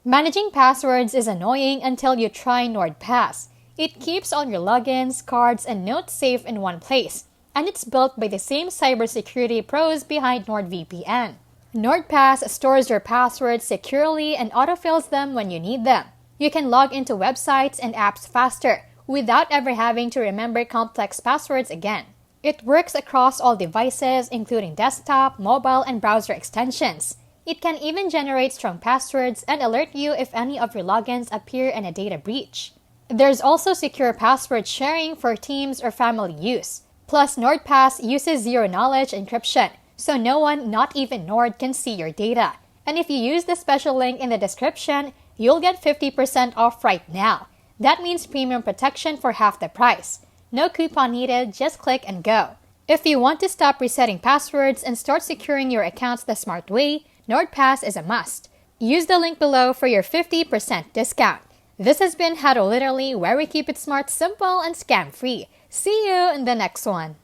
Managing passwords is annoying until you try NordPass. It keeps all your logins, cards, and notes safe in one place, and it's built by the same cybersecurity pros behind NordVPN. NordPass stores your passwords securely and autofills them when you need them. You can log into websites and apps faster without ever having to remember complex passwords again. It works across all devices, including desktop, mobile, and browser extensions. It can even generate strong passwords and alert you if any of your logins appear in a data breach. There's also secure password sharing for teams or family use. Plus, NordPass uses zero-knowledge encryption, so no one, not even Nord, can see your data. And if you use the special link in the description, you'll get 50% off right now. That means premium protection for half the price. No coupon needed, just click and go. If you want to stop resetting passwords and start securing your accounts the smart way, NordPass is a must. Use the link below for your 50% discount. This has been How to Literally, where we keep it smart, simple, and scam-free. See you in the next one.